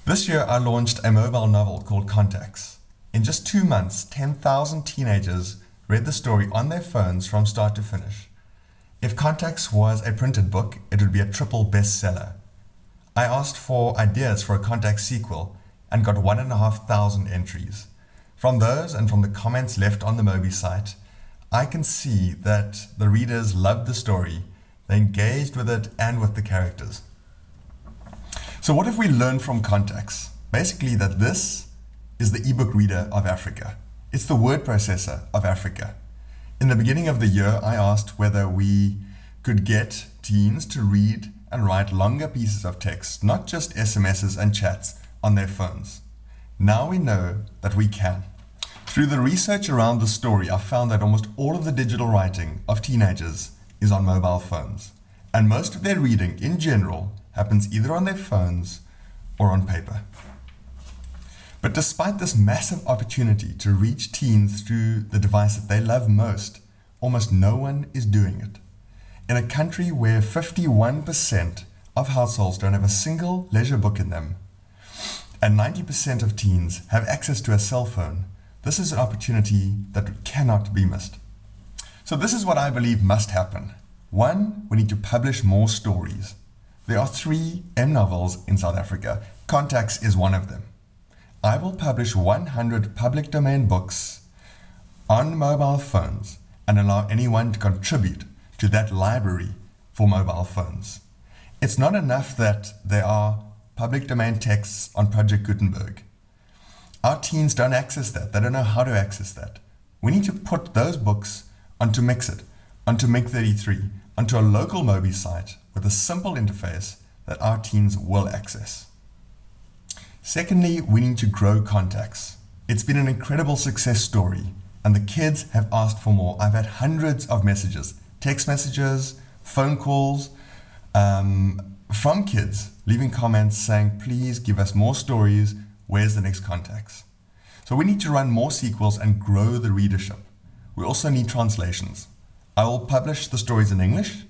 This year, I launched a mobile novel called Contacts. In just 2 months, 10,000 teenagers read the story on their phones from start to finish. If Contacts was a printed book, it would be a triple bestseller. I asked for ideas for a Contacts sequel and got 1,500 entries. From those and from the comments left on the Mobi site, I can see that the readers loved the story, they engaged with it and with the characters. So what have we learned from Contacts? Basically that this is the ebook reader of Africa. It's the word processor of Africa. In the beginning of the year, I asked whether we could get teens to read and write longer pieces of text, not just SMSs and chats on their phones. Now we know that we can. Through the research around the story, I found that almost all of the digital writing of teenagers is on mobile phones. And most of their reading, in general, happens either on their phones or on paper. But despite this massive opportunity to reach teens through the device that they love most, almost no one is doing it. In a country where 51% of households don't have a single leisure book in them, and 90% of teens have access to a cell phone, this is an opportunity that cannot be missed. So this is what I believe must happen. 1, we need to publish more stories. There are 3 M-novels in South Africa. Contacts is one of them. I will publish 100 public domain books on mobile phones and allow anyone to contribute to that library for mobile phones. It's not enough that there are public domain texts on Project Gutenberg. Our teens don't access that. They don't know how to access that. We need to put those books onto Mixit, onto Mig33, onto a local Mobi site with a simple interface that our teens will access. Secondly, we need to grow Contacts. It's been an incredible success story, and the kids have asked for more. I've had hundreds of messages, text messages, phone calls, from kids leaving comments saying, please give us more stories, where's the next Contacts? So we need to run more sequels and grow the readership. We also need translations. I will publish the stories in English,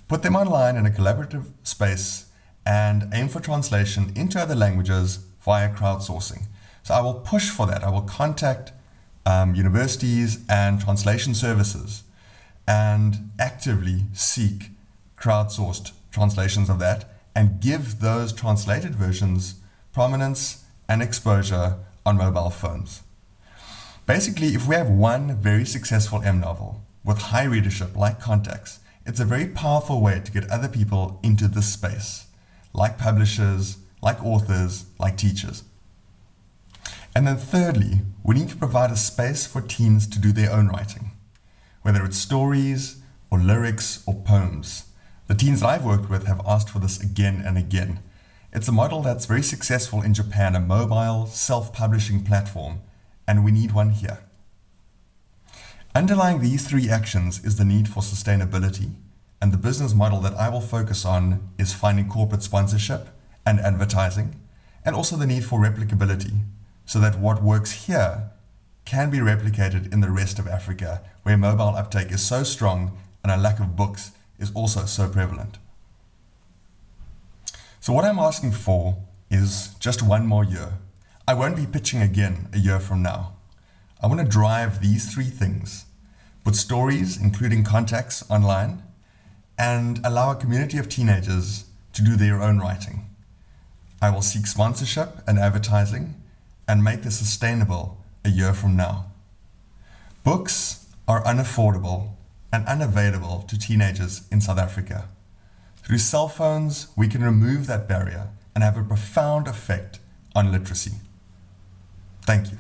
put them online in a collaborative space, and aim for translation into other languages via crowdsourcing. So I will push for that. I will contact universities and translation services and actively seek crowdsourced translations of that and give those translated versions prominence and exposure on mobile phones. Basically, if we have one very successful M-novel with high readership like Contacts, it's a very powerful way to get other people into this space, like publishers, like authors, like teachers. And then thirdly, we need to provide a space for teens to do their own writing, whether it's stories or lyrics or poems. The teens that I've worked with have asked for this again and again. It's a model that's very successful in Japan, a mobile self-publishing platform, and we need one here. Underlying these 3 actions is the need for sustainability, and the business model that I will focus on is finding corporate sponsorship and advertising, and also the need for replicability, so that what works here can be replicated in the rest of Africa, where mobile uptake is so strong and a lack of books is also so prevalent. So what I'm asking for is just 1 more year. I won't be pitching again a year from now. I want to drive these 3 things, put stories, including Contacts, online, and allow a community of teenagers to do their own writing. I will seek sponsorship and advertising and make this sustainable a year from now. Books are unaffordable and unavailable to teenagers in South Africa. Through cell phones, we can remove that barrier and have a profound effect on literacy. Thank you.